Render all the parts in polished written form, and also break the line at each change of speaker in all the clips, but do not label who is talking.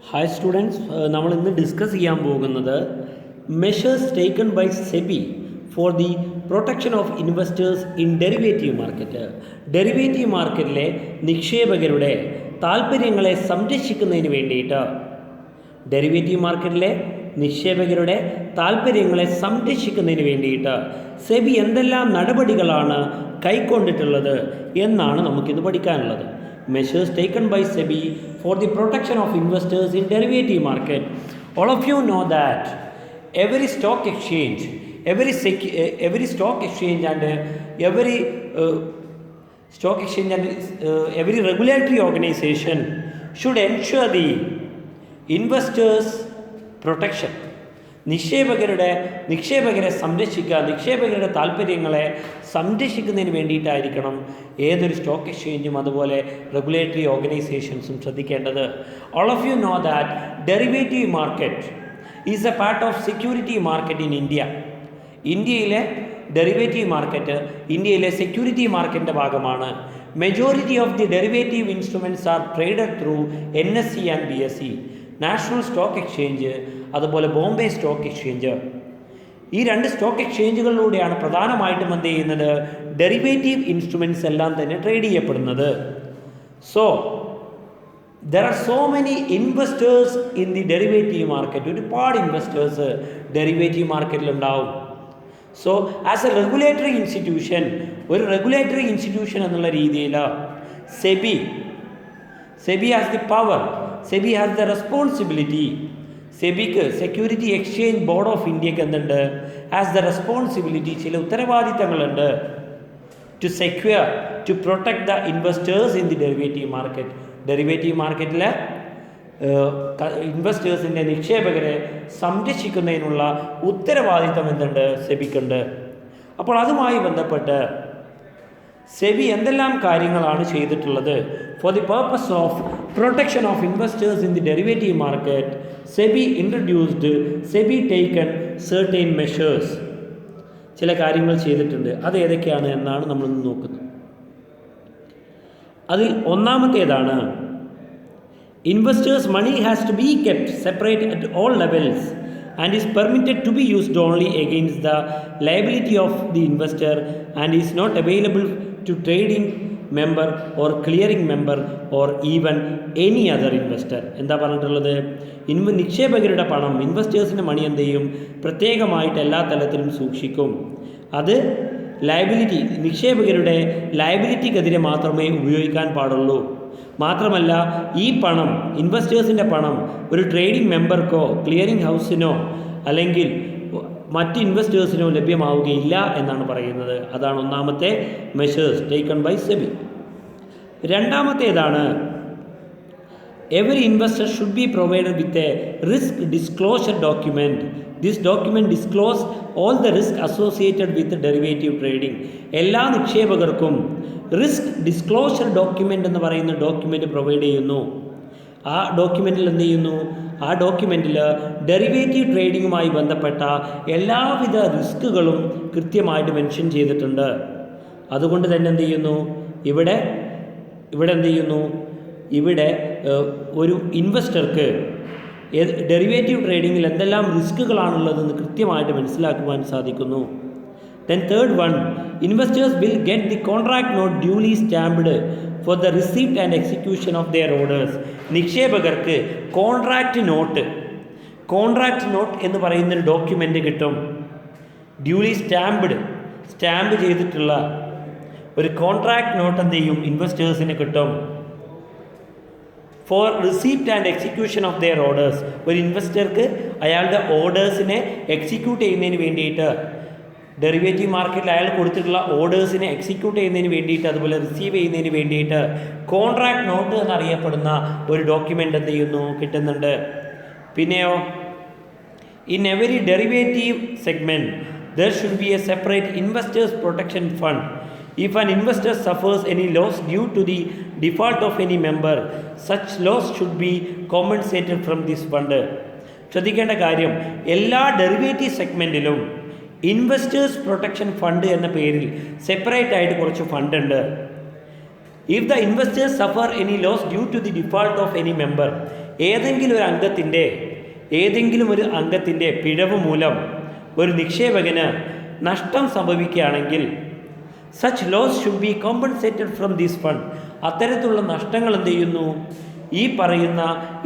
Hi students, നമ്മൾ ഇന്ന് discuss ചെയ്യാൻ പോകുന്നത് measures taken by SEBI for the protection of investors in derivative market. Derivative മാർക്കറ്റിലെ നിക്ഷേപകരുടെ താൽപ്പര്യങ്ങളെ സംരക്ഷിക്കുന്നതിന് വേണ്ടിയിട്ട് ഡെറിവേറ്റീവ് മാർക്കറ്റിലെ നിക്ഷേപകരുടെ താൽപ്പര്യങ്ങളെ സംരക്ഷിക്കുന്നതിന് വേണ്ടിയിട്ട് സെബി എന്തെല്ലാം നടപടികളാണ് കൈക്കൊണ്ടിട്ടുള്ളത് എന്നാണ് നമുക്കിന്ന് പഠിക്കാനുള്ളത്. Measures taken by SEBI for the protection of investors in derivative market. All of you know that every stock exchange and every regulatory organization should ensure the investors' protection. നിക്ഷേപകരെ സംരക്ഷിക്കുക, നിക്ഷേപകരുടെ താല്പര്യങ്ങളെ സംരക്ഷിക്കുന്നതിന് വേണ്ടിയിട്ടായിരിക്കണം ഏതൊരു സ്റ്റോക്ക് എക്സ്ചേഞ്ചും അതുപോലെ റെഗുലേറ്ററി ഓർഗനൈസേഷൻസും ശ്രദ്ധിക്കേണ്ടത്. All of you know that derivative market is a part of security market in India. ഇന്ത്യയിലെ derivative market ഇന്ത്യയിലെ സെക്യൂരിറ്റി മാർക്കറ്റിൻ്റെ ഭാഗമാണ്. Majority of the derivative instruments are traded through NSE and BSE, national stock exchange അതുപോലെ Bombay stock exchange. ഈ രണ്ട് stock എക്സ്ചേഞ്ചുകളിലൂടെയാണ് പ്രധാനമായിട്ടും എന്ത് ചെയ്യുന്നത്, ഡെറിവേറ്റീവ് ഇൻസ്ട്രുമെൻറ്റ്സ് എല്ലാം തന്നെ ട്രേഡ് ചെയ്യപ്പെടുന്നത്. So there are so many investors in the derivative market. ഒരുപാട് ഇൻവെസ്റ്റേഴ്സ് ഡെറിവേറ്റീവ് മാർക്കറ്റിലുണ്ടാവും. So as a regulatory institution, ഒരു റെഗുലേറ്ററി ഇൻസ്റ്റിറ്റ്യൂഷൻ എന്നുള്ള രീതിയിൽ SEBI has the power, SEBI has the responsibility. സെബിക്ക് സെക്യൂരിറ്റി എക്സ്ചേഞ്ച് ബോർഡ് ഓഫ് ഇന്ത്യക്ക് എന്തുണ്ട്, ഹാസ് ദ റെസ്പോൺസിബിലിറ്റി, ചില ഉത്തരവാദിത്തങ്ങളുണ്ട്. To secure, to protect the investors in the derivative market. Derivative മാർക്കറ്റിലെ ഇൻവെസ്റ്റേഴ്സിൻ്റെ നിക്ഷേപകരെ സംരക്ഷിക്കുന്നതിനുള്ള ഉത്തരവാദിത്തം എന്തുണ്ട്, സെബിക്കുണ്ട്. അപ്പോൾ അതുമായി ബന്ധപ്പെട്ട് സെബി എന്തെല്ലാം കാര്യങ്ങളാണ് ചെയ്തിട്ടുള്ളത്? For the purpose of protection of investors in the derivative market, SEBI introduced, SEBI taken certain measures. ചില കാര്യങ്ങൾ ചെയ്തിട്ടുണ്ട്. അത് ഏതൊക്കെയാണ് എന്നാണ് നമ്മളിന്ന് നോക്കുന്നത്. അതിൽ ഒന്നാമത്തേതാണ്, investors money has to be kept separate at all levels and is permitted to be used only against the liability of the investor and is not available to trading member or clearing member or even any other investor. എന്താ പറഞ്ഞിട്ടുള്ളത്? നിക്ഷേപകരുടെ പണം, ഇൻവെസ്റ്റേഴ്സിൻ്റെ മണി എന്ത് ചെയ്യും, പ്രത്യേകമായിട്ട് എല്ലാ തലത്തിലും സൂക്ഷിക്കും. അത് ലയബിലിറ്റി, നിക്ഷേപകരുടെ ലയബിലിറ്റിക്കെതിരെ മാത്രമേ ഉപയോഗിക്കാൻ പാടുള്ളൂ. മാത്രമല്ല, ഈ പണം, ഇൻവെസ്റ്റേഴ്സിൻ്റെ പണം ഒരു ട്രേഡിംഗ് മെമ്പർക്കോ ക്ലിയറിംഗ് ഹൗസിനോ അല്ലെങ്കിൽ മറ്റ് ഇൻവെസ്റ്റേഴ്സിനോ ലഭ്യമാവുകയില്ല എന്നാണ് പറയുന്നത്. അതാണ് ഒന്നാമത്തെ മെഷേഴ്സ് ടേക്കൺ ബൈ സെബി. രണ്ടാമത്തേതാണ്, every investor should be provided with a risk disclosure document. This document disclose all the risk associated with the derivative trading. എല്ലാ നിക്ഷേപകർക്കും റിസ്ക് ഡിസ്ക്ലോഷർ ഡോക്യുമെൻ്റ് എന്ന് പറയുന്ന ഡോക്യുമെൻ്റ് പ്രൊവൈഡ് ചെയ്യുന്നു. ആ ഡോക്യുമെൻറ്റിൽ എന്ത് ചെയ്യുന്നു, ആ ഡോക്യുമെൻറ്റിൽ ഡെറിവേറ്റീവ് ട്രേഡിങ്ങുമായി ബന്ധപ്പെട്ട എല്ലാവിധ റിസ്കുകളും കൃത്യമായിട്ട് മെൻഷൻ ചെയ്തിട്ടുണ്ട്. അതുകൊണ്ട് തന്നെ എന്ത് ചെയ്യുന്നു, ഇവിടെ എന്ത് ചെയ്യുന്നു, ഇവിടെ ഒരു ഇൻവെസ്റ്റർക്ക് ഡെറിവേറ്റീവ് ട്രേഡിങ്ങിൽ എന്തെല്ലാം റിസ്കുകളാണുള്ളതെന്ന് കൃത്യമായിട്ട് മനസ്സിലാക്കുവാൻ സാധിക്കുന്നു. Then third one, investors will get the contract note duly stamped for the receipt and execution of their orders. നിക്ഷേപകർക്ക് കോൺട്രാക്റ്റ് നോട്ട് എന്ന് പറയുന്നൊരു ഡോക്യുമെൻ്റ് കിട്ടും. ഡ്യൂലി സ്റ്റാമ്പ് ചെയ്തിട്ടുള്ള ഒരു കോൺട്രാക്റ്റ് നോട്ട് എന്ത് ചെയ്യും, ഇൻവെസ്റ്റേഴ്സിന് കിട്ടും. For receipt and execution of their orders, ഒരു ഇൻവെസ്റ്റർക്ക് അയാളുടെ ഓർഡേഴ്സിനെ എക്സിക്യൂട്ട് ചെയ്യുന്നതിന് വേണ്ടിയിട്ട്, ഡെറിവേറ്റീവ് മാർക്കറ്റിൽ അയാൾ കൊടുത്തിട്ടുള്ള ഓർഡേഴ്സിനെ എക്സിക്യൂട്ട് ചെയ്യുന്നതിന് വേണ്ടിയിട്ട്, അതുപോലെ റിസീവ് ചെയ്യുന്നതിന് വേണ്ടിയിട്ട് കോൺട്രാക്ട് നോട്ട് എന്നറിയപ്പെടുന്ന ഒരു ഡോക്യുമെൻ്റ് എന്ത് ചെയ്യുന്നു, കിട്ടുന്നുണ്ട്. പിന്നെയോ, in every derivative segment there should be A separate investors protection fund. If an investor suffers any loss due to the default of any member, such loss should be compensated from this fund. ശ്രദ്ധിക്കേണ്ട കാര്യം, എല്ലാ derivative സെഗ്മെൻറ്റിലും investors protection fund എന്ന പേരിൽ separate ആയിട്ട് കുറച്ച് fund ഉണ്ട്. If the investors suffer any loss due to the default of any member, ഏതെങ്കിലും ഒരു അംഗത്തിൻ്റെ പിഴവ് മൂലം ഒരു നിക്ഷേപകന് നഷ്ടം സംഭവിക്കുകയാണെങ്കിൽ such loss should be compensated from this fund. അത്തരത്തിലുള്ള നഷ്ടങ്ങൾ എന്ത് ചെയ്യുന്നു? ഈ പറയുന്ന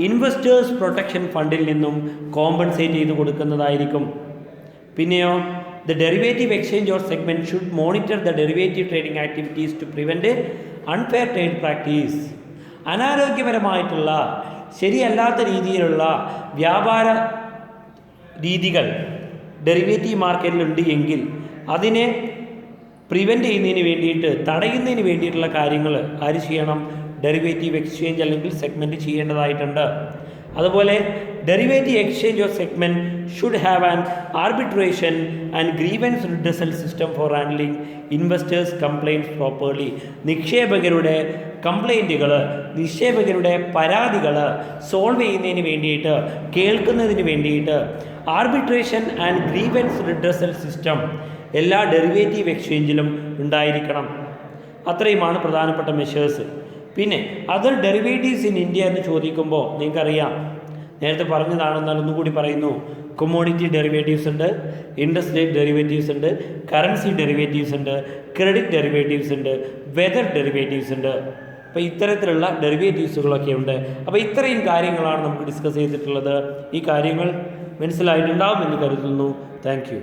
ഇൻവെസ്റ്റേഴ്സ് പ്രൊട്ടക്ഷൻ ഫണ്ടിൽ നിന്നും കോമ്പൻസേറ്റ് ചെയ്ത് കൊടുക്കുന്നതായിരിക്കും. പിന്നെയോ the derivative exchange or segment should monitor the derivative trading activities to prevent unfair trade practice. അനാരോഗ്യപരമായിട്ടുള്ള ശരിയല്ലാത്ത രീതിയിലുള്ള വ്യാപാര രീതികൾ ഡെറിവേറ്റീവ് മാർക്കറ്റിലുണ്ട് എങ്കിൽ അതിനെ പ്രിവെൻറ്റ് ചെയ്യുന്നതിന് വേണ്ടിയിട്ട്, തടയുന്നതിന് വേണ്ടിയിട്ടുള്ള കാര്യങ്ങൾ ആര് ചെയ്യണം? ഡെറിവേറ്റീവ് എക്സ്ചേഞ്ച് അല്ലെങ്കിൽ സെഗ്മെൻറ്റ് ചെയ്യേണ്ടതായിട്ടുണ്ട്. അതുപോലെ derivative exchange or segment should have an arbitration and grievance redressal system for handling investors complaints properly. നിക്ഷേപകരുടെ കംപ്ലയിൻറ്റുകൾ, നിക്ഷേപകരുടെ പരാതികൾ സോൾവ് ചെയ്യുന്നതിന് വേണ്ടിയിട്ട്, കേൾക്കുന്നതിന് വേണ്ടിയിട്ട് arbitration and grievance redressal system എല്ലാ ഡെറിവേറ്റീവ് എക്സ്ചേഞ്ചിലും ഉണ്ടായിരിക്കണം. അത്രയുമാണ് പ്രധാനപ്പെട്ട മെഷേഴ്സ്. പിന്നെ അതർ ഡെറിവേറ്റീവ്സ് ഇൻ ഇന്ത്യ എന്ന് ചോദിക്കുമ്പോൾ നിങ്ങൾക്കറിയാം, നേരത്തെ പറഞ്ഞതാണെന്നാൽ ഒന്നുകൂടി പറയുന്നു. കൊമോഡിറ്റി ഡെറിവേറ്റീവ്സ് ഉണ്ട്, ഇൻട്രസ്റ്റ് റേറ്റ് ഡെറിവേറ്റീവ്സ് ഉണ്ട്, കറൻസി ഡെറിവേറ്റീവ്സ് ഉണ്ട്, ക്രെഡിറ്റ് ഡെറിവേറ്റീവ്സ് ഉണ്ട്, വെതർ ഡെറിവേറ്റീവ്സ് ഉണ്ട്. അപ്പോൾ ഇത്തരത്തിലുള്ള ഡെറിവേറ്റീവ്സുകളൊക്കെ ഉണ്ട്. അപ്പോൾ ഇത്രയും കാര്യങ്ങളാണ് നമുക്ക് ഡിസ്കസ് ചെയ്തിട്ടുള്ളത്. ഈ കാര്യങ്ങൾ മനസ്സിലായിട്ടുണ്ടാവുമെന്ന് കരുതുന്നു. Thank you.